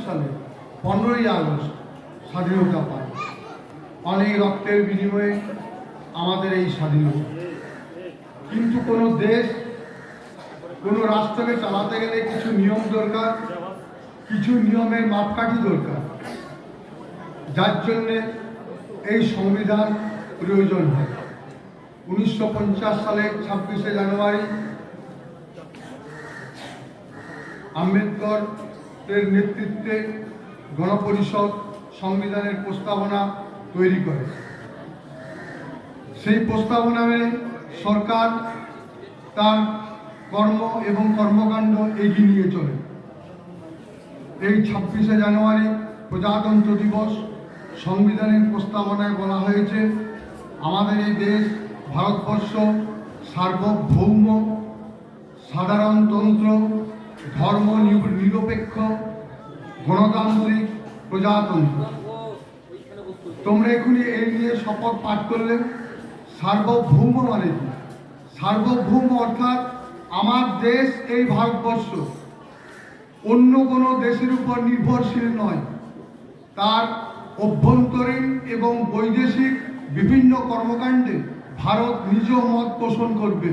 সালে 15ই আগস্ট স্বাধীনতা পায়। অনেক রক্তের বিনিময়ে আমাদের এই স্বাধীনতা। কিন্তু কোনো দেশ, কোনো রাষ্ট্রকে চালাতে গেলে কিছু নিয়ম দরকার, কিছু নিয়মের মাপকাঠি দরকার, যার জন্যে এই সংবিধান প্রয়োজন হয়। 1950 সালের 26শে জানুয়ারি আম্বেদকরের নেতৃত্বে গণপরিষদ সংবিধানের প্রস্তাবনা তৈরি করে। সেই প্রস্তাবনা মেনে সরকার তার কর্ম এবং কর্মকাণ্ড এগিয়ে নিয়ে চলে। এই 26শে জানুয়ারি প্রজাতন্ত্র দিবস সংবিধানের প্রস্তাবনায় বলা হয়েছে, আমাদের এই দেশ ভারতবর্ষ সার্বভৌম, সাধারণতন্ত্র, ধর্ম নিরপেক্ষ, গণতান্ত্রিক প্রজাতন্ত্র। তোমরা এখনই এই নিয়ে শপথ পাঠ করলে। সার্বভৌম মানে কি? সার্বভৌম অর্থাৎ আমার দেশ এই ভারতবর্ষ অন্য কোনো দেশের উপর নির্ভরশীল নয়। তার অভ্যন্তরীণ এবং বৈদেশিক বিভিন্ন কর্মকাণ্ডে ভারত নিজ মত পোষণ করবে।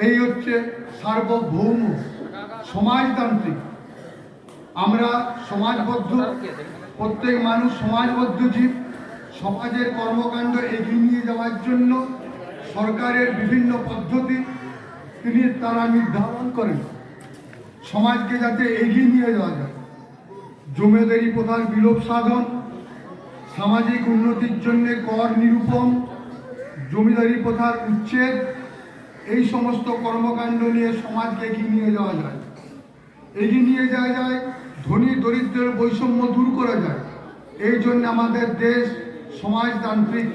এই হচ্ছে সার্বভৌম। সমাজতান্ত্রিক, আমরা সমাজবদ্ধ, প্রত্যেক মানুষ সমাজবদ্ধ জীব। সমাজের কর্মকাণ্ড এগিয়ে নিয়ে যাওয়ার জন্য সরকারের বিভিন্ন পদ্ধতি তারা নির্ধারণ করেন, সমাজকে যাতে এগিয়ে নিয়ে যাওয়া যায়। জমিদারি প্রথার বিলোপ সাধন, সামাজিক উন্নতির জন্য কর নিরূপণ, জমিদারি প্রথার উচ্ছেদ, এই সমস্ত কর্মকাণ্ড নিয়ে সমাজকে এগিয়ে নিয়ে যাওয়া যায়। এগিয়ে নিয়ে যাওয়া যায়, ধনী দরিদ্রের বৈষম্য দূর করা যায়। এই জন্য আমাদের দেশ সমাজতান্ত্রিক।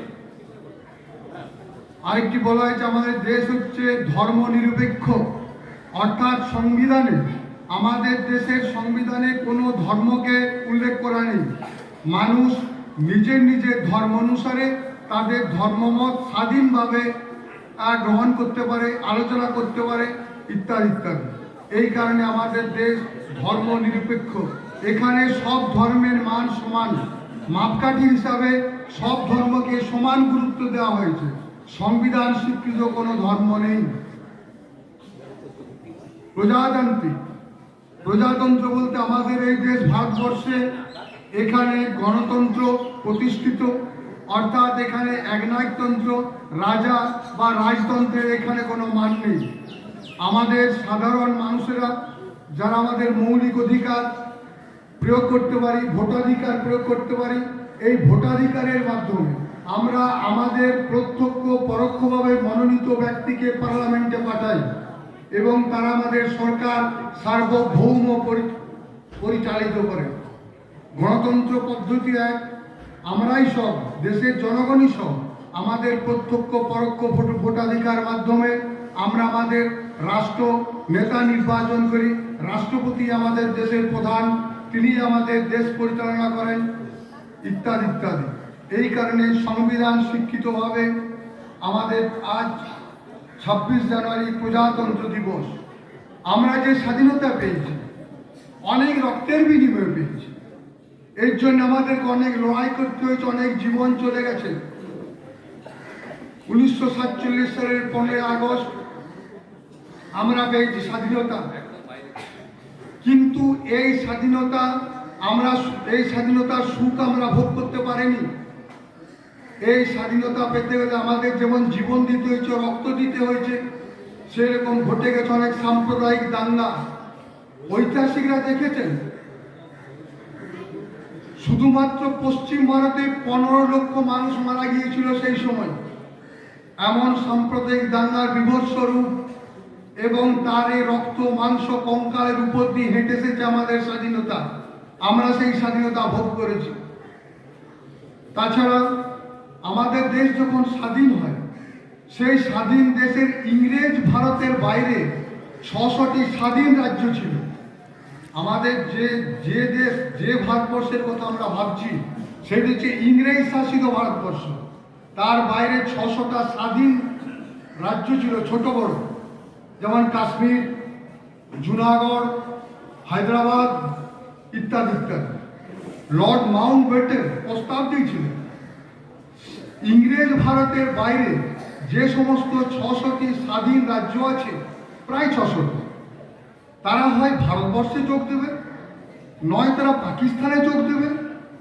আরেকটি বলা হয়েছে, আমাদের দেশ হচ্ছে ধর্ম নিরপেক্ষ, অর্থাৎ সংবিধানে, আমাদের দেশের সংবিধানে কোনো ধর্মকে উল্লেখ করা নেই। মানুষ নিজের নিজের ধর্ম অনুসারে তাদের ধর্মমত স্বাধীনভাবে গ্রহণ করতে পারে, আলোচনা করতে পারে, ইত্যাদি ইত্যাদি। এই কারণে আমাদের দেশ ধর্ম নিরপেক্ষ। এখানে সব ধর্মের মান সমান, মাপকাঠি হিসাবে সব ধর্মকে সমান গুরুত্ব দেওয়া হয়েছে। সংবিধান স্বীকৃত কোনো ধর্ম নেই। প্রজাতান্ত্রিক, প্রজাতন্ত্র বলতে আমাদের এই দেশ ভারতবর্ষে এখানে গণতন্ত্র প্রতিষ্ঠিত, অর্থাৎ এখানে একনায়কতন্ত্র, রাজা বা রাজতন্ত্রের এখানে কোনো মান নেই। আমাদের সাধারণ মানুষেরা যারা আমাদের মৌলিক অধিকার প্রয়োগ করতে পারি, ভোটাধিকার প্রয়োগ করতে পারি, এই ভোটাধিকারের মাধ্যমে আমরা আমাদের প্রত্যক্ষ পরোক্ষভাবে মনোনীত ব্যক্তিকে পার্লামেন্টে পাঠাই এবং তারা আমাদের সরকার সার্বভৌম পরিচালিত করে। গণতন্ত্র পদ্ধতি এক, আমরাই সব, দেশের জনগণই সব। আমাদের প্রত্যক্ষ পরোক্ষ ভোটাধিকার মাধ্যমে আমরা আমাদের রাষ্ট্র নেতা নির্বাচন করি। রাষ্ট্রপতি আমাদের দেশের প্রধান, তিনি আমাদের দেশ পরিচালনা করেন, ইত্যাদি ইত্যাদি। এই কারণে সংবিধান শিক্ষিতভাবে আমাদের আজ 26 জানুয়ারি প্রজাতন্ত্র দিবস। আমরা যে স্বাধীনতা পেয়েছি অনেক রক্তের বিনিময়ে পেয়েছি। এর জন্য আমাদেরকে অনেক লড়াই করতে হয়েছে, অনেক জীবন চলে গেছে। 1947 সালের 15 আগস্ট আমরা পেয়েছি স্বাধীনতা। কিন্তু এই স্বাধীনতা এই স্বাধীনতার সুখ আমরা ভোগ করতে পারিনি। এই স্বাধীনতা পেতে গেলে আমাদের যেমন জীবন দিতে হয়েছে, রক্ত দিতে হয়েছে, সেরকম ঘটে গেছে অনেক সাম্প্রদায়িক দাঙ্গা। ঐতিহাসিকরা দেখেছেন, শুধুমাত্র পশ্চিম ভারতে 15 লক্ষ মানুষ মারা গিয়েছিল সেই সময়। এমন সাম্প্রদায়িক দাঙ্গার বিভৎস রূপ এবং তার এই রক্ত মাংস কঙ্কালের উপর দিয়ে হেঁটে এসেছে আমাদের স্বাধীনতা। আমরা সেই স্বাধীনতা ভোগ করেছি। তাছাড়া আমাদের দেশ যখন স্বাধীন হয়, সেই স্বাধীন দেশের ইংরেজ ভারতের বাইরে 600টি স্বাধীন রাজ্য ছিল। আমাদের যে দেশ, যে ভারতবর্ষের কথা আমরা ভাবছি, সেটি হচ্ছে ইংরেজ শাসিত ভারতবর্ষ। তার বাইরে 600টা স্বাধীন রাজ্য ছিল, ছোট বড়, যেমন কাশ্মীর, জুনাগড়, হায়দ্রাবাদ, ইত্যাদি ইত্যাদি। লর্ড মাউন্টব্যাটেন প্রস্তাব দিয়েছিলেন ইংরেজ ভারতের বাইরে যে সমস্ত 600টি স্বাধীন রাজ্য আছে, প্রায় 600টি, তারা হয় ভারতবর্ষে যোগ দেবে, নয় তারা পাকিস্তানে যোগ দেবে,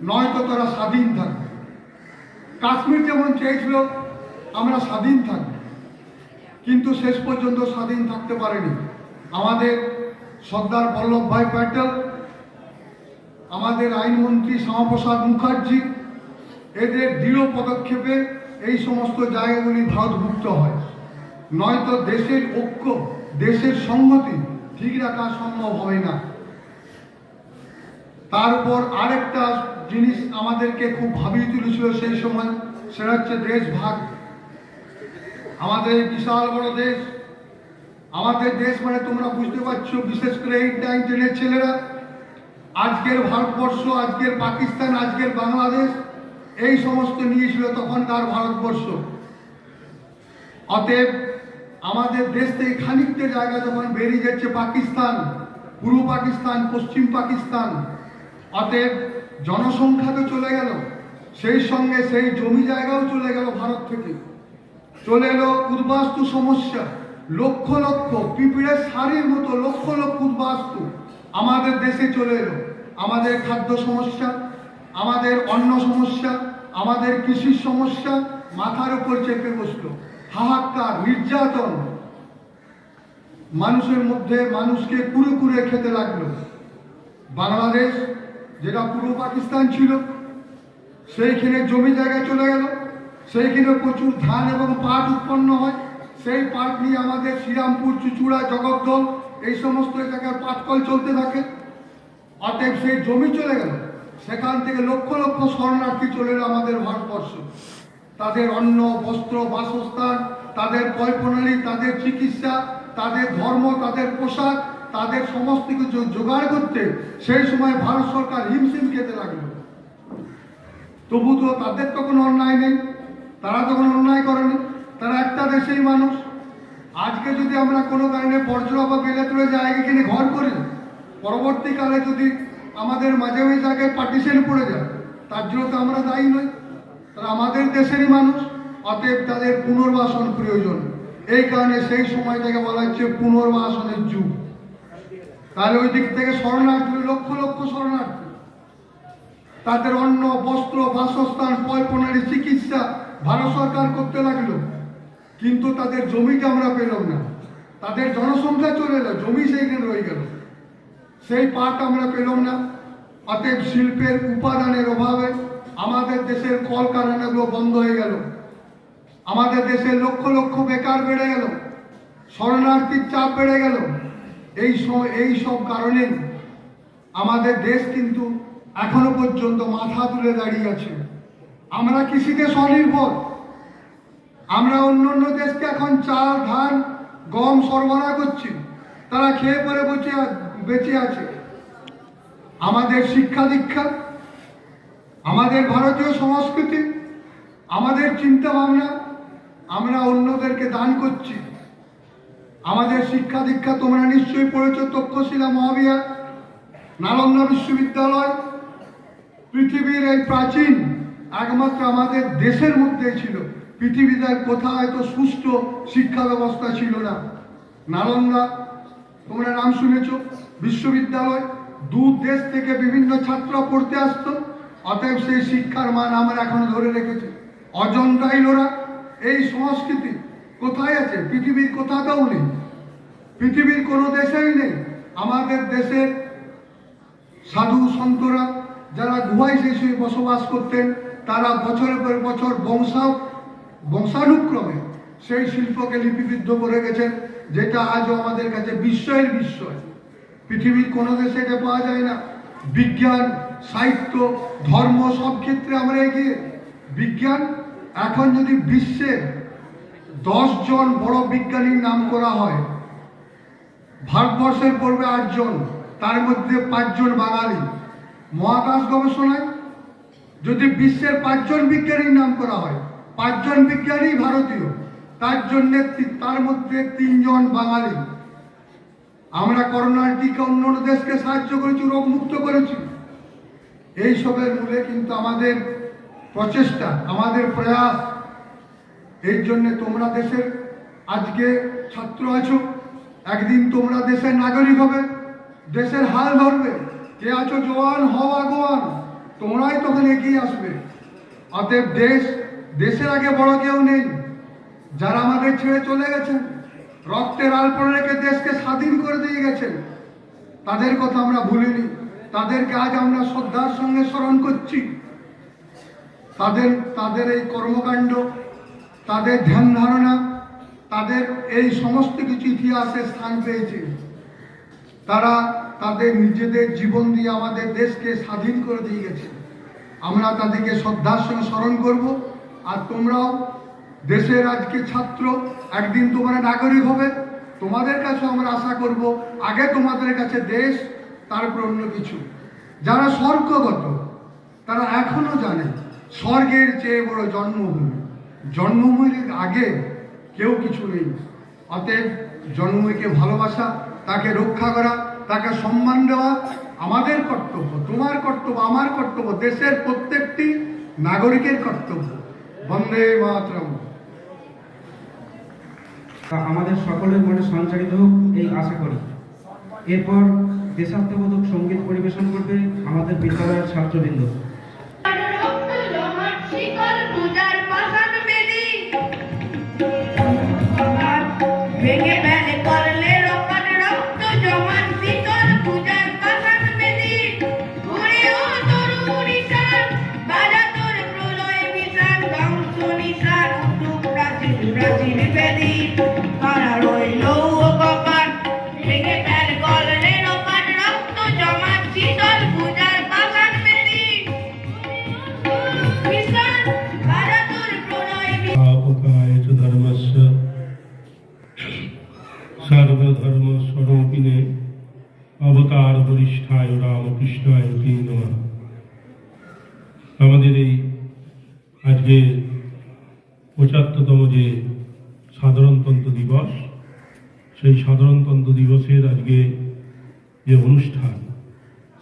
নয়তো তারা স্বাধীন থাকবে। কাশ্মীর যেমন চেয়েছিল আমরা স্বাধীন থাকব, কিন্তু শেষ পর্যন্ত স্বাধীন থাকতে পারেনি। আমাদের সর্দার বল্লভভাই প্যাটেল, আমাদের আইনমন্ত্রী শ্যামাপ্রসাদ মুখার্জি, এদের দৃঢ় পদক্ষেপে এই সমস্ত জায়গাগুলি ভারতভুক্ত হয়, নয়তো দেশের ঐক্য, দেশের সংহতি ঠিক রাখা সম্ভব হয় না। তার উপর আরেকটা জিনিস আমাদেরকে খুব ভাবিয়ে তুলেছিল সেই সময়, সেটা হচ্ছে দেশ ভাগ। আমাদের বিশাল বড় দেশ, আমাদের দেশ মানে তোমরা বুঝতে পারছো, বিশেষ করে 8-9-10-এর ছেলেরা, আজকের ভারতবর্ষ, আজকের পাকিস্তান, আজকের বাংলাদেশ, এই সমস্ত নিয়েছিল তখনকার ভারতবর্ষ। অতএব আমাদের দেশ থেকে খানিকটা জায়গা যখন বেরিয়ে যাচ্ছে পাকিস্তান, পূর্ব পাকিস্তান, পশ্চিম পাকিস্তান, অতএব জনসংখ্যা তো চলে গেল, সেই সঙ্গে সেই জমি জায়গাও চলে গেল ভারত থেকে। চলে এলো উদ্বাস্তু সমস্যা, লক্ষ লক্ষ পিঁপড়ের সারির মতো লক্ষ লক্ষ উদ্বাস্তু আমাদের দেশে চলে এলো। আমাদের খাদ্য সমস্যা, আমাদের অন্ন সমস্যা, আমাদের কৃষির সমস্যা মাথার উপর চেপে বসলো। হাহাকার, নির্যাতন, মানুষের মধ্যে মানুষকে কুড়ে কুড়ে খেতে লাগলো। বাংলাদেশ যেটা পূর্ব পাকিস্তান ছিল, সেইখানে জমি জায়গায় চলে গেল, সেইখানে প্রচুর ধান এবং পাট উৎপন্ন হয়। সেই পাট নিয়ে আমাদের শ্রীরামপুর, চুচুড়া, জগদ্দল এই সমস্ত জায়গায় পাটকল চলতে থাকে। অতএব সেই জমি চলে গেল, সেখান থেকে লক্ষ লক্ষ শরণার্থী চলে এলো আমাদের ভারতবর্ষ। তাদের অন্ন, বস্ত্র, বাসস্থান, তাদের পয়ঃপ্রণালী, তাদের চিকিৎসা, তাদের ধর্ম, তাদের পোশাক, তাদের সমস্ত কিছু জোগাড় করতে সেই সময় ভারত সরকার হিমশিম খেতে লাগলো। তবু তো তাদের তো কোনো অন্যায় নেই, তারা তো কোনো অন্যায় করেনি, তারা একটা দেশেই মানুষ। আজকে যদি আমরা কোনো কারণে বর্জরা বা বেলে তুলে জায়গা কিনে ঘর করি, পরবর্তীকালে যদি আমাদের মাঝে মাঝে জায়গায় পার্টিশন পড়ে যায়, তার জন্য তো আমরা দায়ী নই, তারা আমাদের দেশেরই মানুষ। অতএব তাদের পুনর্বাসন প্রয়োজন। এই কারণে সেই সময়টাকে বলা হচ্ছে পুনর্বাসনের যুগ। তাহলে ওই দিক থেকে শরণার্থী, লক্ষ লক্ষ শরণার্থী, তাদের অন্ন, বস্ত্র, বাসস্থান, পয়ঃপ্রণালী, চিকিৎসা ভারত সরকার করতে লাগলো। কিন্তু তাদের জমিটা আমরা পেলাম না, তাদের জনসংখ্যা চলে এলো, জমি সেইখানে রয়ে গেল, সেই পাট আমরা পেলাম না। অতএব শিল্পের উপাদানের অভাবে আমাদের দেশের কলকারখানাগুলো বন্ধ হয়ে গেল, আমাদের দেশে লক্ষ লক্ষ বেকার বেড়ে গেল, শরণার্থীর চাপ বেড়ে গেল। এই সব কারণে আমাদের দেশ কিন্তু এখনো পর্যন্ত মাথা তুলে দাঁড়িয়ে আছে। আমরা কৃষিতে স্বনির্ভর, আমরা অন্য অন্য দেশকে এখন চাল, ধান, গম সরবরাহ করছি, তারা খেয়ে পরে বেঁচে আছে। আমাদের শিক্ষা দীক্ষা, আমাদের ভারতীয় সংস্কৃতি, আমাদের চিন্তা ভাবনা আমরা অন্যদেরকে দান করছি। আমাদের শিক্ষা দীক্ষা তোমরা নিশ্চয়ই পড়েছ, তক্ষশিলা মহাবিহার, নালন্দা বিশ্ববিদ্যালয়, পৃথিবীর এই প্রাচীন একমাত্র আমাদের দেশের মধ্যে ছিল। পৃথিবীতে কোথাও এত সুষ্ঠু শিক্ষা ব্যবস্থা ছিল না। নালন্দা তোমরা নাম শুনেছ, বিশ্ববিদ্যালয়, দূর দেশ থেকে বিভিন্ন ছাত্র পড়তে আসতো। অতএব সেই শিক্ষার মান আমরা এখন ধরে রেখেছি। অজন্তা ইলোরা, এই সংস্কৃতি কোথায় আছে? পৃথিবীর কোথাও নেই, পৃথিবীর কোনো দেশেই নেই। আমাদের দেশের সাধু সন্তরা যারা গুহায় শেষে বসবাস করতেন, তারা বছরের পর বছর বংশানুক্রমে সেই শিল্পকে লিপিবদ্ধ করে গেছেন, যেটা আজও আমাদের কাছে বিস্ময়ের বিস্ময়। পৃথিবীর কোনো দেশে এটা পাওয়া যায় না। বিজ্ঞান, সাহিত্য, ধর্ম সব ক্ষেত্রে আমরা এগিয়ে। বিজ্ঞান এখন যদি বিশ্বের 10 জন বড় বিজ্ঞানীর নাম করা হয়, ভারতবর্ষের পড়বে 8 জন, তার মধ্যে 5 জন বাঙালি। মহাকাশ গবেষণায় যদি বিশ্বের 5 জন বিজ্ঞানীর নাম করা হয়, 5 জন বিজ্ঞানী ভারতীয়, তার মধ্যে 3 জন বাঙালি। আমরা করোনার টিকা অন্য দেশকে সাহায্য করেছি, রোগ মুক্ত করেছি। এইসবের মূলে কিন্তু আমাদের প্রচেষ্টা, আমাদের প্রয়াস। এই জন্যে তোমরা দেশের আজকে ছাত্র আছো, একদিন তোমরা দেশের নাগরিক হবে, দেশের হাল ধরবে। কে আছো জওয়ান, হও আগোয়ান, তোমরাই তখন এগিয়ে আসবে। অতএব দেশের আগে বড় কেউ নেই। যারা আমাদের ছেড়ে চলে গেছেন, রক্তের আলপনা রেখে দেশকে স্বাধীন করে দিয়ে গেছেন, তাদের কথা আমরা ভুলিনি। তাদেরকে আজ আমরা শ্রদ্ধার সঙ্গে স্মরণ করছি। তাদের এই কর্মকাণ্ড, তাদের ধ্যান ধারণা, তাদের এই সমস্ত কিছু ইতিহাসে স্থান পেয়েছে। তারা তাদের নিজেদের জীবন দিয়ে আমাদের দেশকে স্বাধীন করে দিয়ে গেছে। আমরা তাদেরকে শ্রদ্ধার সঙ্গে স্মরণ করব। আর তোমরাও দেশের আজকে ছাত্র, একদিন তোমরা নাগরিক হবে। তোমাদের কাছে আমরা আশা করব, আগে তোমাদের কাছে দেশ, তারপর অন্য কিছু। যারা স্বর্গগত তারা এখনো জানে স্বর্গের চেয়ে বড় জন্মভূমি। জন্মভূমির আগে কেউ কিছু নেই। অতএব জন্মভূমিকে ভালোবাসা, তাকে রক্ষা করা, তাকে সম্মান দেওয়া আমাদের কর্তব্য, তোমার কর্তব্য, আমার কর্তব্য, দেশের প্রত্যেকটি নাগরিকের কর্তব্য। বন্দে মাতরম। আমাদের সকলের মনে সঞ্চারিত হোক এই আশা করি। এরপর দেশাত্মবোধক সঙ্গীত পরিবেশন করবে আমাদের বিদ্যালয়ের ছাত্রবৃন্দ। सर्वधर्म स्वरूपिणे अवतार वरिष्ठाय रामकृष्णाय नमः। আমাদের এই আজকে ৭৫তম যে সাধারণতন্ত্র দিবস, সেই সাধারণতন্ত্র দিবসের আজকে যে অনুষ্ঠান,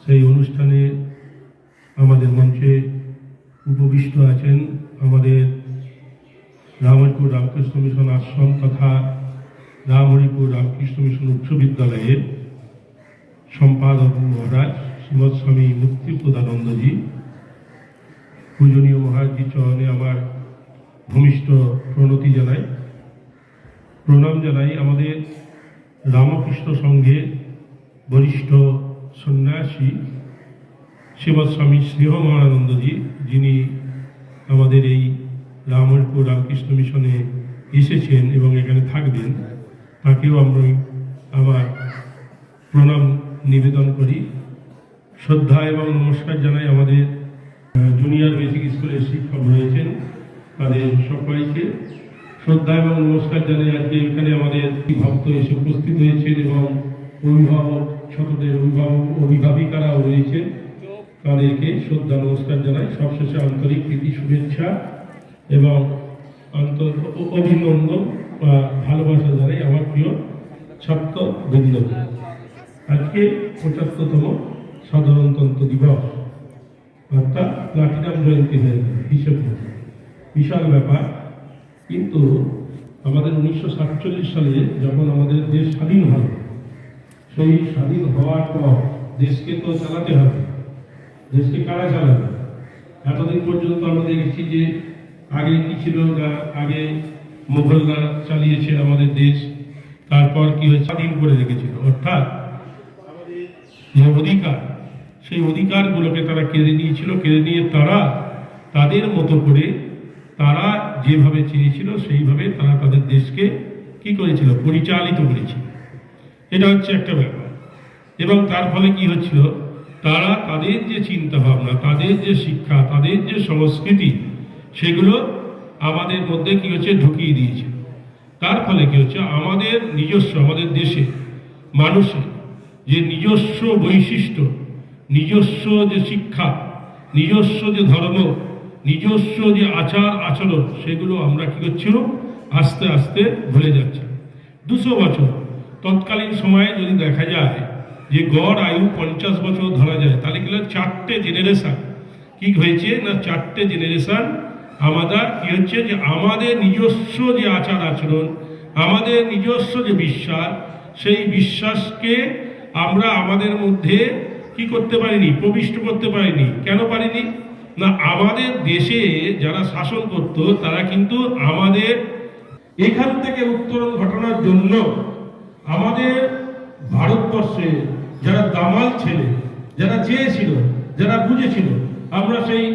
সেই অনুষ্ঠানে আমাদের মঞ্চে উপবিষ্ট আছেন আমাদের রামহরিপুর রামকৃষ্ণ মিশন আশ্রম তথা রামহরিপুর রামকৃষ্ণ মিশন উচ্চ বিদ্যালয়ের সম্পাদক মহারাজ শ্রীমৎ স্বামী মুক্তিপ্রদানন্দজি। পূজনীয় মহারাজজি চরণে আমার ভূমিষ্ঠ প্রণতি জানাই, প্রণাম জানাই। আমাদের রামকৃষ্ণ সংঘের বরিষ্ঠ সন্ন্যাসী শ্রীমৎ স্বামী স্নেহমহানন্দজি, যিনি আমাদের এই রামহরিপুর রামকৃষ্ণ মিশনে এসেছেন এবং এখানে থাকবেন, তাকেও আমি আমার প্রণাম নিবেদন করি, শ্রদ্ধা এবং নমস্কার জানাই। আমাদের জুনিয়র বেসিক স্কুলের শিক্ষক রয়েছেন, তাদের সবাইকে শ্রদ্ধা এবং নমস্কার জানাই। আজকে এখানে আমাদের ভক্ত এসে উপস্থিত হয়েছেন এবং অভিভাবক, ছোটদের অভিভাবিকারাও রয়েছেন, তাদেরকে শ্রদ্ধা নমস্কার জানাই। সবশেষে আন্তরিক প্রীতি শুভেচ্ছা এবং অভিনন্দন ভালোবাসা জানাই আমার প্রিয় ছাত্র বৃন্দ। আজকে ৭৫তম সাধারণতন্ত্র দিবস, অর্থাৎ প্লাটিনাম জয়ন্তী হয়ে গেল হিসেব, বিশাল ব্যাপার। কিন্তু আমাদের ১৯৪৭ সালে যখন আমাদের দেশ স্বাধীন হয়, সেই স্বাধীন হওয়ার পর দেশকে তো চালাতে হবে। দেশকে কারা চালাবে? এতদিন পর্যন্ত আমরা দেখেছি যে আগে কি ছিল না, আগে মুঘলরা চালিয়েছে আমাদের দেশ, তারপর কি হয়েছে, স্বাধীন করে রেখেছিল। অর্থাৎ আমাদের যে অধিকার, সেই অধিকারগুলোকে তারা কেড়ে নিয়েছিল। কেড়ে নিয়ে তারা তাদের মতো করে, তারা যেভাবে চেয়েছিল সেইভাবে তারা তাদের দেশকে কি করেছিল, পরিচালিত করেছিল। এটা হচ্ছে একটা ব্যাপার। এবং তার ফলে কি হচ্ছিল, তারা তাদের যে চিন্তা ভাবনা, তাদের যে শিক্ষা, তাদের যে সংস্কৃতি, সেগুলো আমাদের মধ্যে কি হচ্ছে, ঢুকিয়ে দিয়েছে। তার ফলে কি হচ্ছে, আমাদের নিজস্ব, আমাদের দেশে মানুষের যে নিজস্ব বৈশিষ্ট্য, নিজস্ব যে শিক্ষা, নিজস্ব যে ধর্ম, নিজস্ব যে আচার আচরণ, সেগুলো আমরা কি করছি, আস্তে আস্তে ভুলে যাচ্ছি। ২০০ বছর তৎকালীন সময়ে যদি দেখা যায় যে গড় আয়ু 50 বছর ধরা যায়, তাহলে কি হলো 4টে জেনারেশন কি হয়েছে না, 4টে জেনারেশন আমাদের কি হচ্ছে যে আমাদের নিজস্ব যে আচার আচরণ, আমাদের নিজস্ব যে বিশ্বাস, সেই বিশ্বাসকে আমরা আমাদের মধ্যে কি করতে পারিনি, প্রবিষ্ট করতে পারিনি। কেন পারিনি না, আমাদের দেশে যারা শাসন করত তারা কিন্তু আমাদের এখান থেকে উত্তরণ ঘটানোর জন্য আমাদের ভারতবর্ষে যারা দামাল ছেলে, যারা চেয়েছিল, যারা বুঝেছিল, আমরা সেই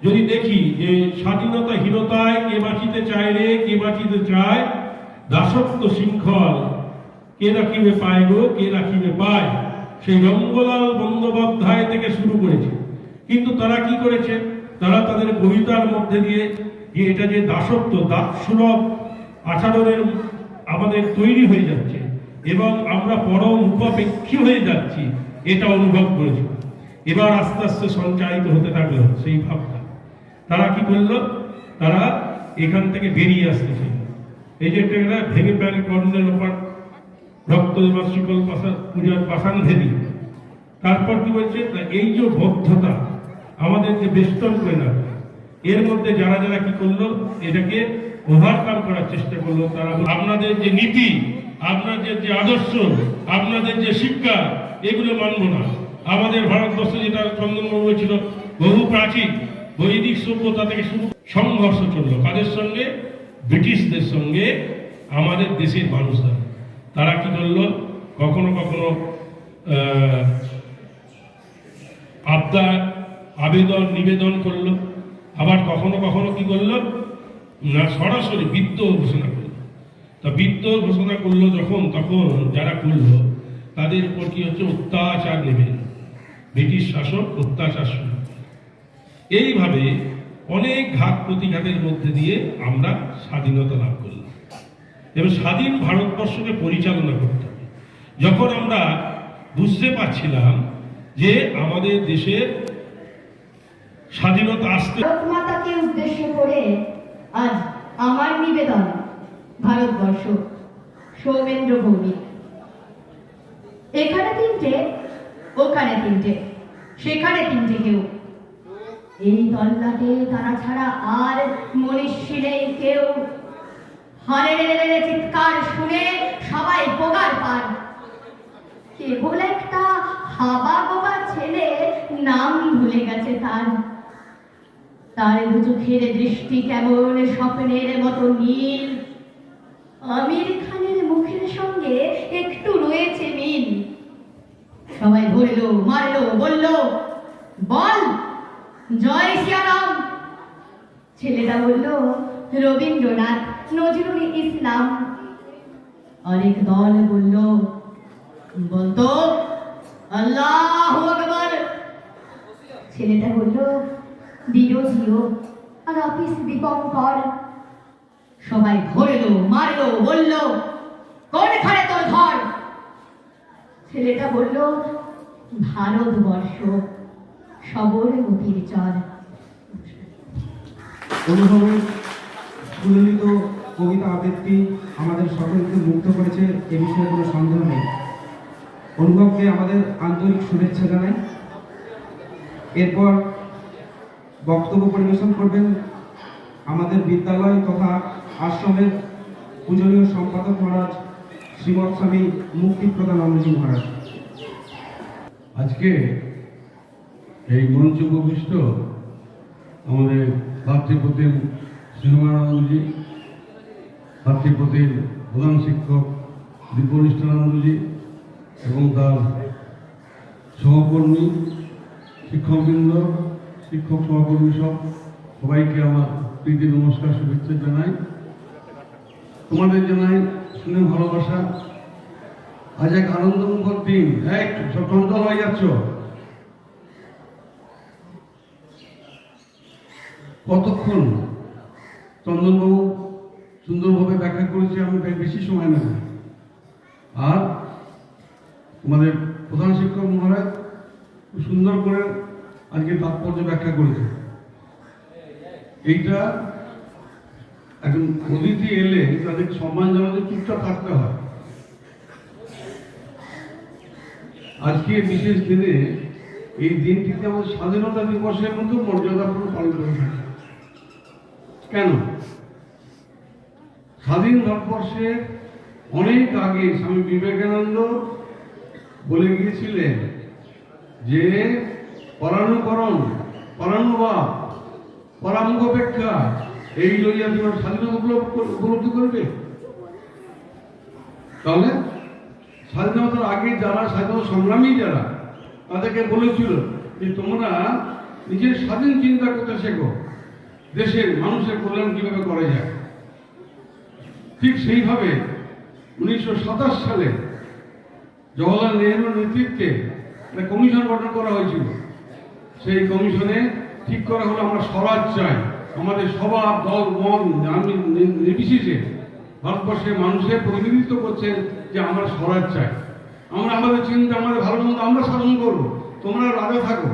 যদি দেখি যে স্বাধীনতাহীনতায় কে বাঁচিতে চায় রে, কে বাঁচিতে চায়, দাসত্ব শৃঙ্খল কে রাখিবে পায় গো, কে রাখিবে পায়, সেই রঙ্গলাল বন্দ্যোপাধ্যায় থেকে শুরু করেছে। কিন্তু তারা কি করেছে, তারা তাদের কবিতার মধ্যে দিয়ে যে এটা যে দাসত্ব, দাসসুলভ আচরণের আমাদের তৈরি হয়ে যাচ্ছে এবং আমরা পরম উপেক্ষী হয়ে যাচ্ছি, এটা অনুভব করেছে। এবার আস্তে আস্তে সঞ্চারিত হতে থাকলো সেই ভাবটা। তারা কি করলো, তারা এখান থেকে বেরিয়ে আসতেছে। এই যে একটা ভেঙে প্যানে কর্ণের ওপর রক্ত দেবার শিকল পূজার পাষাণ ভেদি, তারপর কি বলছে না, এই যে বদ্ধতা আমাদের যে বেষ্টন করে না, এর মধ্যে যারা যারা কি করলো, এটাকে ওভারকাম করার চেষ্টা করলো। তারা আপনাদের যে নীতি, আপনাদের যে আদর্শ, আপনাদের যে শিক্ষা, এগুলো মানব না। আমাদের ভারতবর্ষে যেটা চন্দনবাবু ছিল, বহু প্রাচীন বৈদিক সভ্যতা থেকে শুরু সংঘর্ষ চললো কাদের সঙ্গে, ব্রিটিশদের সঙ্গে আমাদের দেশের মানুষরা। তারা কি করলো, কখনো কখনো আবেদন নিবেদন করলো, আবার কখনো কখনো কি করলো না, সরাসরি বিদ্রোহ ঘোষণা করলো। তা বিদ্রোহ ঘোষণা করলো যখন, তখন যারা করলো তাদের উপর কি হচ্ছে, অত্যাচার নেমে, ব্রিটিশ শাসক অত্যাচার শুরু। এইভাবে অনেক ঘাত প্রতিঘাতের মধ্যে দিয়ে আমরা স্বাধীনতা লাভ করলাম এবং স্বাধীন ভারতবর্ষকে পরিচালনা করতে হবে। যখন আমরা বুঝতে পারছিলাম যে আমাদের দেশের স্বাধীনতা আসতে, ভারত মাতাকে উদ্দেশ্য করে আজ আমার নিবেদন, ভারতবর্ষ সৌমেন্দ্র ভৌমিক। এখানে 3টে, ওখানে 3টে, সেখানে 3টে কেউ। এই তল্লাটে তারা ছাড়া আর মনীষী নেই কেউ। হারে চিৎকার শুনে সবাই পোগার পার। কেবল একটা হাবা বাবা ছেলে নাম ভুলে গেছে তার। তার দু চোখের দৃষ্টি কেমন স্বপ্নের মতো নীল। আমির খানের মুখের সঙ্গে একটু রয়েছে মিল। সবাই ধরলো, মারলো, বলল বল জয় সিয়ারাম। ছেলেটা বলল রবীন্দ্রনাথ, নজরুল ইসলাম। আরেক দল বলল বলতো আল্লাহু আকবার। ছেলেটা বলল বিরোধীও আর অফিস দীপঙ্কর। সবাই ধরলো, মারলো, বলল কোনখানে তোর ঘর। ছেলেটা বলল ভারতবর্ষ সবরমতীর চর। অনুভবে সুললিত কবিতা আবৃত্তি আমাদের সকলকে মুগ্ধ করেছে, এ বিষয়ে কোনো সন্দেহ নেই। অনুভবকে আমাদের আন্তরিক শুভেচ্ছা জানাই। এরপর বক্তব্য পরিবেশন করবেন আমাদের বিদ্যালয় তথা আশ্রমের পূজনীয় সম্পাদক মহারাজ শ্রীমৎ স্বামী মুক্তিপ্রদানন্দজি মহারাজ। আজকে এই মঞ্চে উপবিষ্ট আমাদের ভাতৃপ্রতিম শ্রীমানন্দজি, ভাতৃপ্রতিম প্রধান শিক্ষক দীপনিষ্ঠানন্দজি এবং তার সহকর্মী শিক্ষকবৃন্দ, শিক্ষক সহকর্মী সবাইকে আমার প্রীতি নমস্কার, শুভেচ্ছা জানাই। তোমাদের জানাই শুনে ভালোবাসা। আজ এক আনন্দমুখর দিন। সব চঞ্চল হয়ে যাচ্ছ। কতক্ষণ চন্দনবাবু সুন্দরভাবে ব্যাখ্যা করেছে, আমি বেশি সময় নেব। আর তোমাদের প্রধান শিক্ষক মহারাজ খুব সুন্দর করে আজকে তাৎপর্য ব্যাখ্যা করেছে। এইটা একজন অতিথি এলে তাদের সম্মান জানাতে চুপচাপ থাকতে হয়। আজকে বিশেষ দিনে এই দিনটিতে আমাদের স্বাধীনতা দিবসের মতো মর্যাদাপূর্ণ পালন করে থাকি। কেন? স্বাধীন ভারতবর্ষের অনেক আগে স্বামী বিবেকানন্দ বলে গিয়েছিলেন যে পরানুকরণ, পরানুবাদ, পরাঙ্গপেক্ষা এই লইয়া তোমার স্বাধীনতা উপলব্ধি করবে। তাহলে স্বাধীনতার আগে যারা স্বাধীনতা সংগ্রামী যারা, তাদেরকে বলেছিল যে তোমরা নিজের স্বাধীন চিন্তা করতে শেখো, দেশের মানুষের কল্যাণ কিভাবে করা যায়। ঠিক সেইভাবে 1927 সালে জওহরলাল নেহরুর নেতৃত্বে একটা কমিশন গঠন করা হয়েছিল। সেই কমিশনে ঠিক করা হলো আমরা স্বরাজ চাই, আমাদের স্বভাব দল মন নির্বিশেষে ভারতবর্ষের মানুষের প্রতিনিধিত্ব করছেন যে আমরা স্বরাজ চাই, আমরা আমাদের চিন্তা, আমাদের ভালো মন্দ আমরা শাসন করবো, তোমরা রাজা থাকো।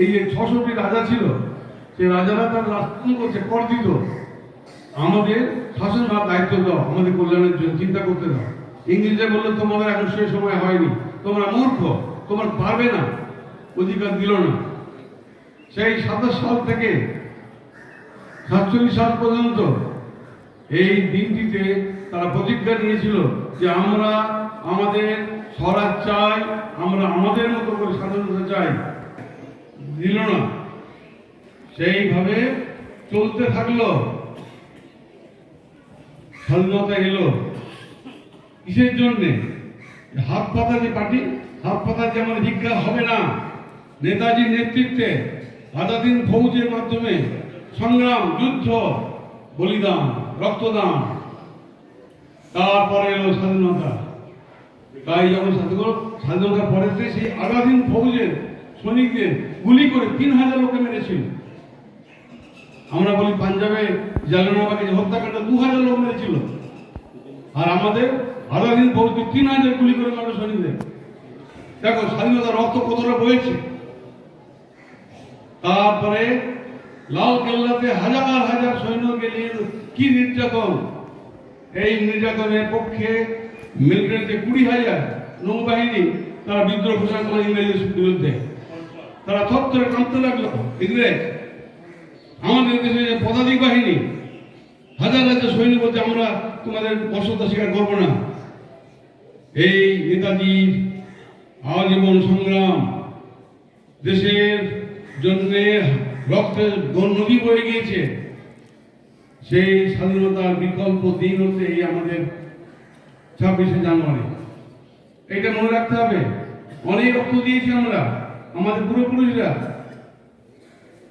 এই যে ৬০০টি রাজা ছিল, সেই রাজারা তার রাষ্ট্র করছে, কর দিত, আমাদের শাসন ভাব দায়িত্ব দাও, আমাদের কল্যাণের জন্য চিন্তা করতে দাও। ইংরেজরা বললো তোমাদের এখন সে সময় হয়নি, তোমরা মূর্খ, তোমরা পারবে না, অধিকার দিল না। সেই ২৭ সাল থেকে ৪৭ সাল পর্যন্ত এই দিনটিতে তারা প্রতিজ্ঞা নিয়েছিল যে আমরা আমাদের স্বরাজ চাই, আমরা আমাদের মতো করে স্বাধীনতা চাই, দিল না। সেইভাবে চলতে থাকলো, স্বাধীনতা এলো। কিসের জন্যে? হাত পাতা যে পার্টি, হাত পাতা যে আমাদের ভিক্ষা হবে না। নেতাজির নেতৃত্বে আজাদিন ফৌজের মাধ্যমে সংগ্রাম, যুদ্ধ, বলিদান, রক্তদান, তারপরে এলো স্বাধীনতা। তাই যখন স্বাধীনতার পরে সেই আজাদিন ফৌজের সৈনিকদের গুলি করে ৩,০০০ লোকে মেরেছিল। আমরা বলি পাঞ্জাবে জালিয়ানওয়ালাবাগে হত্যাকাণ্ড ২,০০০ লোক মেরেছিল, আর আমাদের আজাদিন ফৌজকে ৩,০০০ গুলি করে মারল সৈনিকদের। দেখো স্বাধীনতার রক্ত কতটা বয়েছে। তারপরে লাল কেল্লাতে হাজার হাজার সৈন্যকে নিয়ে কি নির্যাতন! এই নির্যাতনের পক্ষে মিলিটারিতে ২০,০০০ নৌবাহিনী তারা বিদ্রোহ ঘোষণা করলো ইংরেজের বিরুদ্ধে। তারা থরথরে কাঁপতে লাগলো। ইংরেজ আমাদের দেশে যে পদাতিক বাহিনী হাজার হাজার সৈন্য বলতে আমরা তোমাদের বর্ষতা স্বীকার করবো না। এই নেতাজির আজীবন সংগ্রাম, দেশের জন্যে রক্তের নদী বয়ে গিয়েছে। সেই স্বাধীনতার বিকল্প দিন হচ্ছে এই আমাদের ২৬শে জানুয়ারি। এটা মনে রাখতে হবে। অনেক রক্ত দিয়েছি আমরা, আমাদের পূর্বপুরুষরা।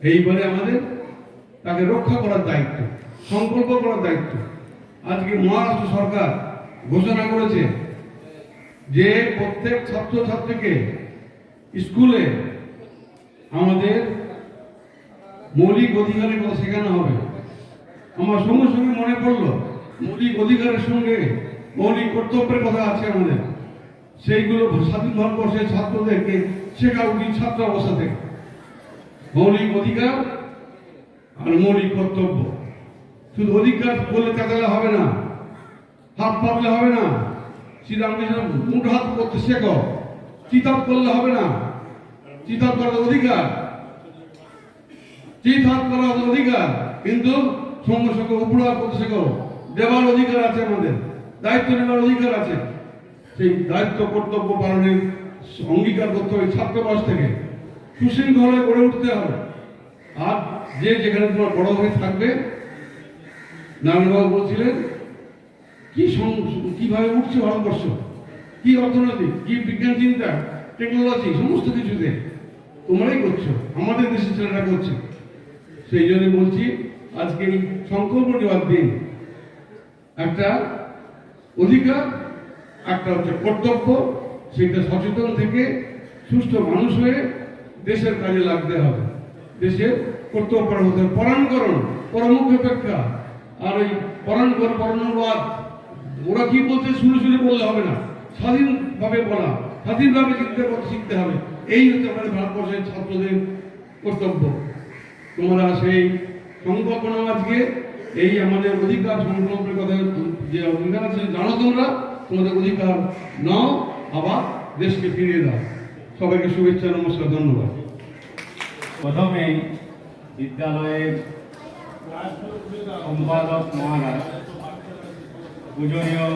এইবারে আমাদের তাকে রক্ষা করার দায়িত্ব, সংকল্প করার দায়িত্ব। আজকে মহারাষ্ট্র সরকার ঘোষণা করেছে যে প্রত্যেক ছাত্রছাত্রীকে স্কুলে আমাদের মৌলিক অধিকারের কথা শেখানো হবে। আমার সঙ্গে সঙ্গে মনে পড়লো মৌলিক অধিকারের সঙ্গে মৌলিক কর্তব্যের কথা আছে আমাদের। সেইগুলো স্বাধীন ভারতবর্ষের ছাত্রদেরকে শেখা উচিত ছাত্র অবস্থা থেকে। মৌলিক অধিকার আর মৌলিক কর্তব্য। শুধু অধিকার বলে কাটালে হবে না, হাত পাতলে হবে না। শ্রীরামকৃষ্ণ মুঠ হাত করতে শেখো, চিতাপ করলে হবে না। চিতাপ করার অধিকার, চিত হাত করার অধিকার, কিন্তু সঙ্গে সঙ্গে উপড়া করতে শেখো। দেওয়ার অধিকার আছে আমাদের, দায়িত্ব নেওয়ার অধিকার আছে। সেই দায়িত্ব কর্তব্য পালনের অঙ্গীকার করতে হবে ছাত্র বয়স থেকে। সুশৃঙ্খল হয়ে গড়ে উঠতে হবে। আর যে যেখানে তোমার বড় হয়ে থাকবে, নারায়ণবাবু বলছিলেন কিভাবে উঠছে ভারতবর্ষ, কি অর্থনৈতিক, কি বিজ্ঞান চিন্তা, টেকনোলজি, সমস্ত কিছুতে তোমরাই করছো, আমাদের দেশের ছেলেরা করছে। সেই জন্য বলছি আজকে এই সংকল্প নেওয়ার দিন। একটা অধিকার, একটা হচ্ছে কর্তব্য। সেটা সচেতন থেকে সুষ্ঠু মানুষ হয়ে দেশের কাজে লাগতে হবে, দেশের কর্তব্য পালন হতে হবে। পরাণকরণ, পরমুখাপেক্ষা। আর ওই পরানুবাদ ওরা কি বলতে শুনে শুনে বললে হবে না, স্বাধীনভাবে বলা, স্বাধীনভাবে শিখতে হবে। এই হচ্ছে আমাদের ভারতবর্ষের ছাত্রদের কর্তব্য। তোমরা সেই সংকল্প নাও আজকে, এই আমাদের অধিকার সংকল্পের কথা যে অধিকার আছে জানো তোমরা, তোমাদের অধিকার নাও, আবার দেশকে ফিরিয়ে দাও। সবাইকে শুভেচ্ছা, নমস্কার, ধন্যবাদ। প্রথমে বিদ্যালয়ের সম্পাদক মহারাজ পূজনীয়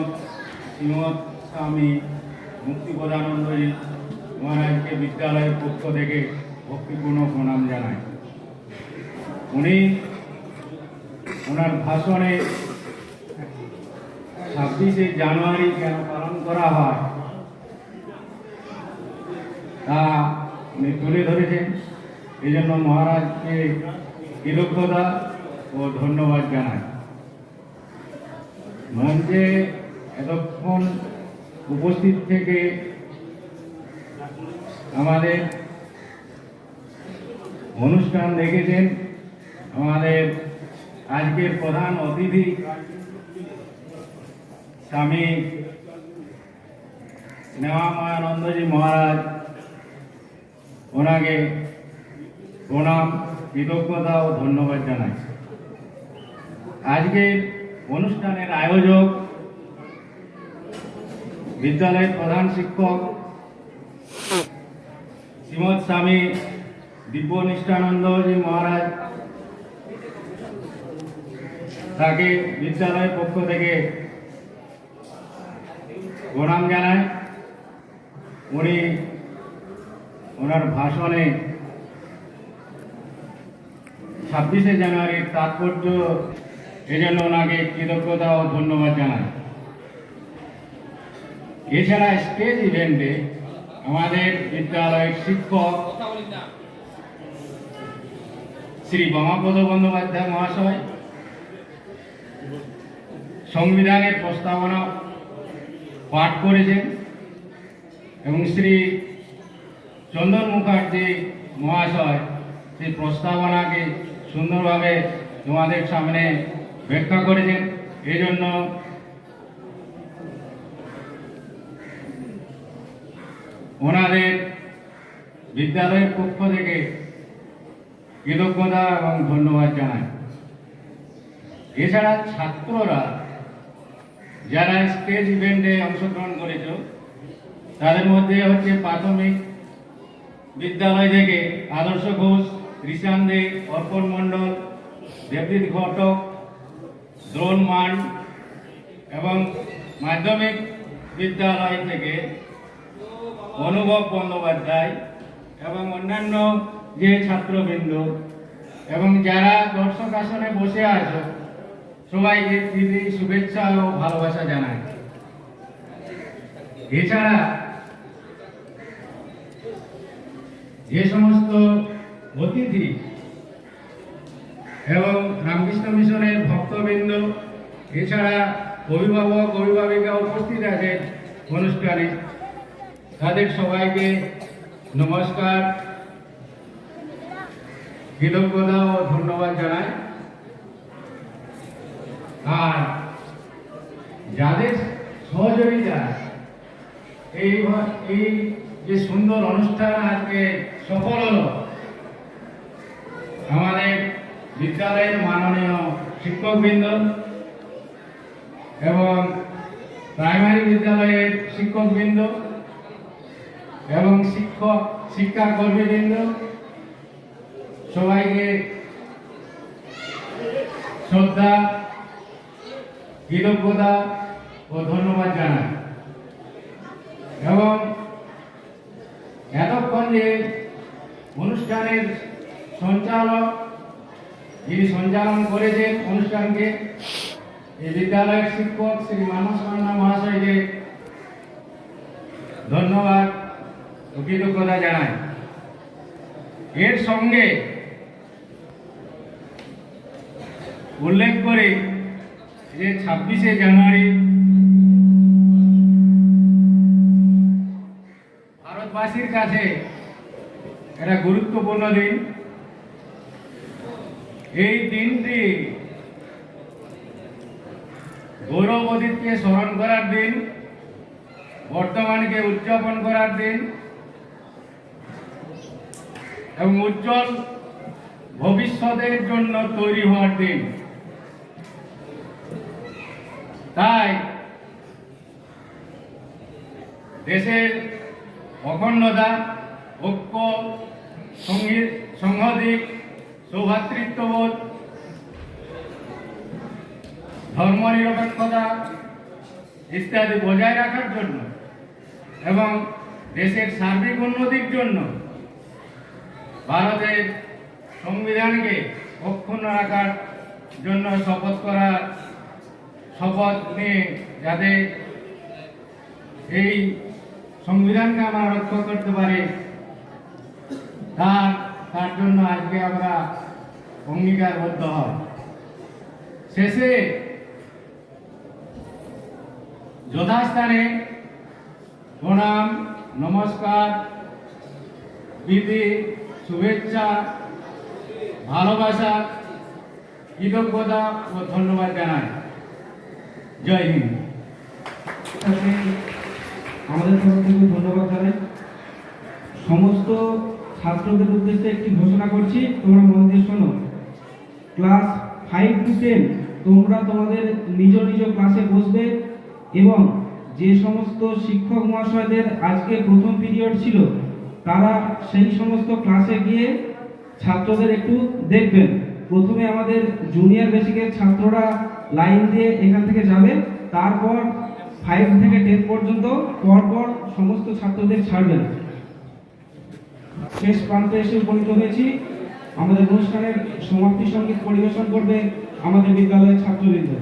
শ্রীমৎ স্বামী মুক্তিপ্রদানন্দজি মহারাজকে বিদ্যালয়ের পক্ষ থেকে ভক্তিপূর্ণ প্রণাম জানায়। উনি ওনার ভাষণে 26শে জানুয়ারি কেন পালন করা হয় তা উনি তুলে ধরেছেন। এই জন্য মহারাজকে কৃতজ্ঞতা ও ধন্যবাদ জানাই। মঞ্চে এতক্ষণ উপস্থিত থেকে আমাদের অনুষ্ঠান দেখেছেন। আমাদের আজকের প্রধান অতিথি স্বামী স্নেহাময়ানন্দজি মহারাজ, ওনাকে প্রণাম, কৃতজ্ঞতা ও ধন্যবাদ জানাই। আজকের অনুষ্ঠানের আয়োজক বিদ্যালয়ের প্রধান শিক্ষক শ্রীমৎ স্বামী দিব্যনিষ্ঠানন্দজি মহারাজ, তাকে বিদ্যালয়ের পক্ষ থেকে প্রণাম জানায়। উনি ওনার ভাষণে 26শে জানুয়ারির তাৎপর্য, এজন্য ওনাকে কৃতজ্ঞতা ও ধন্যবাদ জানাই। এছাড়া স্টেজ ইভেন্টে আমাদের বিদ্যালয়ের শিক্ষক শ্রী বামাপদ বন্দ্যোপাধ্যায় মহাশয় সংবিধানের প্রস্তাবনা পাঠ করেছেন এবং শ্রী চন্দন মুখার্জি মহাশয় সেই প্রস্তাবনাকে সুন্দরভাবে তোমাদের সামনে ব্যাখ্যা করেছেন। এই জন্য ওনাদের বিদ্যালয়ের পক্ষ থেকে কৃতজ্ঞতা এবং ধন্যবাদ জানাই। এছাড়া ছাত্ররা যারা স্টেজ ইভেন্টে অংশগ্রহণ করেছ, তাদের মধ্যে হচ্ছে প্রাথমিক বিদ্যালয় থেকে আদর্শ ঘোষ, ঋষান দে, অর্পণ মণ্ডল, দেবজিৎ ঘটক, দ্রোণ মান, এবং মাধ্যমিক বিদ্যালয় থেকে অনুভব বন্দ্যোপাধ্যায় এবং অন্যান্য যে ছাত্রবৃন্দ এবং যারা দর্শক আসনে বসে আছে, সবাইকে প্রীতি, শুভেচ্ছা ও ভালোবাসা জানায়। এছাড়া যে সমস্ত অতিথি এবং রামকৃষ্ণ মিশনের ভক্তবৃন্দ, এছাড়া অভিভাবক অভিভাবিকা উপস্থিত আছেন অনুষ্ঠানে, তাদের সবাইকে নমস্কার, কৃতজ্ঞতা ও ধন্যবাদ জানাই। আর যাদের সহযোগিতা এই যে সুন্দর অনুষ্ঠান আজকে সফল হলো, আমাদের বিদ্যালয়ের মাননীয় শিক্ষকবৃন্দ এবং প্রাইমারি বিদ্যালয়ের শিক্ষকবৃন্দ এবং শিক্ষাকর্মীবৃন্দ, সবাইকে শ্রদ্ধা, কৃতজ্ঞতা ও ধন্যবাদ জানাই। এবং এতক্ষণ যে অনুষ্ঠানের সঞ্চালক, যিনি সঞ্চালন করেছেন অনুষ্ঠানকে, এই বিদ্যালয়ের শিক্ষক শ্রী মানস মান্না মহাশয়কে ধন্যবাদ ও কৃতজ্ঞতা জানাই। এর সঙ্গে উল্লেখ করে যে 26শে জানুয়ারি ভারতবাসীর কাছে একটা গুরুত্বপূর্ণ দিন। এই দিনটি গৌরব অতীতকে স্মরণ করার দিন, বর্তমানকে উদযাপন করার দিন এবং উজ্জ্বল ভবিষ্যতের জন্য তৈরি হওয়ার দিন। তাই দেশের অখণ্ডতা, ঐক্য, সংহতি, সৌভ্রাতৃত্ববোধ, ধর্মনিরপেক্ষতা ইত্যাদি বজায় রাখার জন্য এবং দেশের সার্বিক উন্নতির জন্য ভারতের সংবিধানকে অক্ষুণ্ণ রাখার জন্য শপথ নিয়ে যাতে এই সংবিধানকে আমরা রক্ষা করতে পারি তার জন্য আজকে আমরা অঙ্গীকারবদ্ধ হয়। শেষে যথাস্থানে প্রণাম, নমস্কার, প্রীতি, শুভেচ্ছা, ভালোবাসা, কৃতজ্ঞতা ও ধন্যবাদ জানাই। জয় হিন্দ। তাকে আমাদের তরফ থেকে ধন্যবাদ জানাই। সমস্ত ছাত্রদের উদ্দেশ্যে একটি ঘোষণা করছি, তোমরা মন দিয়ে শোনো। ক্লাস 5 to 10 তোমরা তোমাদের নিজ নিজ ক্লাসে বসবে এবং যে সমস্ত শিক্ষক মহাশয়দের আজকে প্রথম পিরিয়ড ছিল তারা সেই সমস্ত ক্লাসে গিয়ে ছাত্রদের একটু দেখবেন। প্রথমে আমাদের জুনিয়র বেসিকের ছাত্ররা লাইন দিয়ে এখান থেকে যাবে, তারপর 5 থেকে 10 পর্যন্ত পরপর সমস্ত ছাত্রদের ছাড়বেন। শেষ প্রান্তে এসে উপনীত হয়েছি। আমাদের অনুষ্ঠানের সমাপ্তি সঙ্গীত পরিবেশন করবে আমাদের বিদ্যালয়ের ছাত্রবৃন্দ।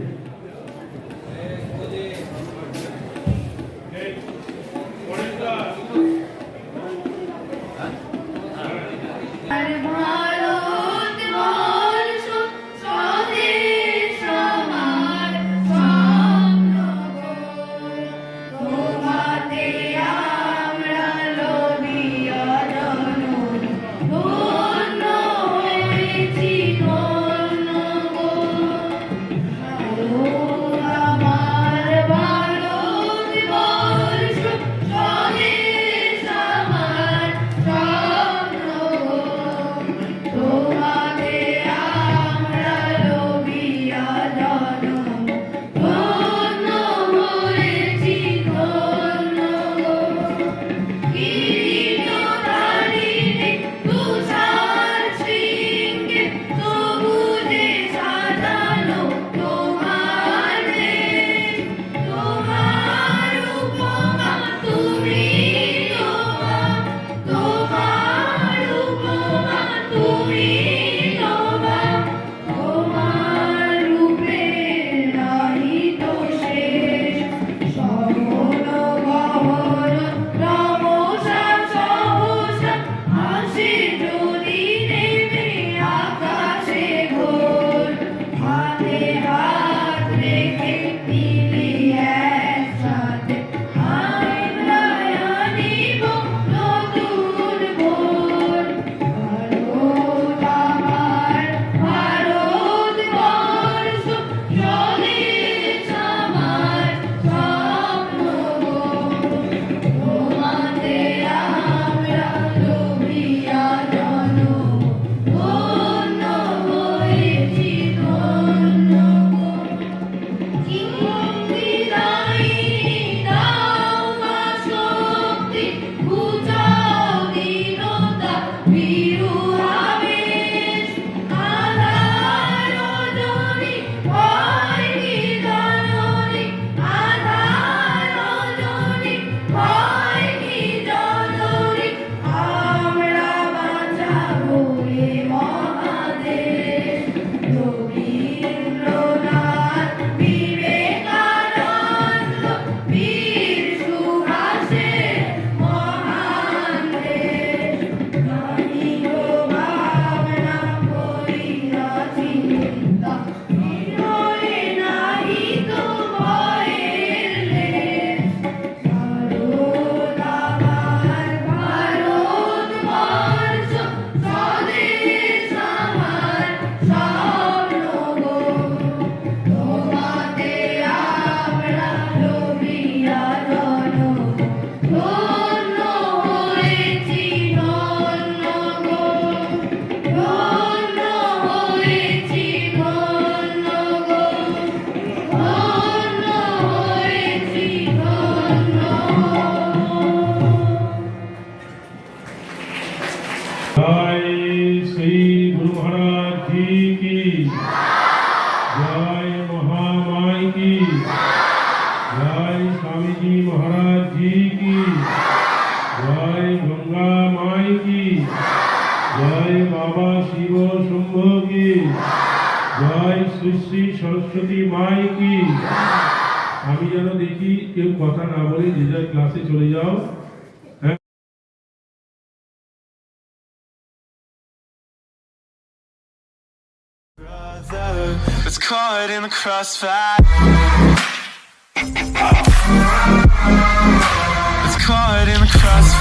जय श्री गुरु महाराज जी की जय महामाई की जय स्वामी जी महाराज जी की जय गंगा माई की जय बाबा शिव शंभो की जय श्री श्री सरस्वती माई की। আমি যেন দেখি কেউ কথা না বলে যে যার ক্লাসে চলে যাও। It's caught in the crossfire. It's caught in the crossfire.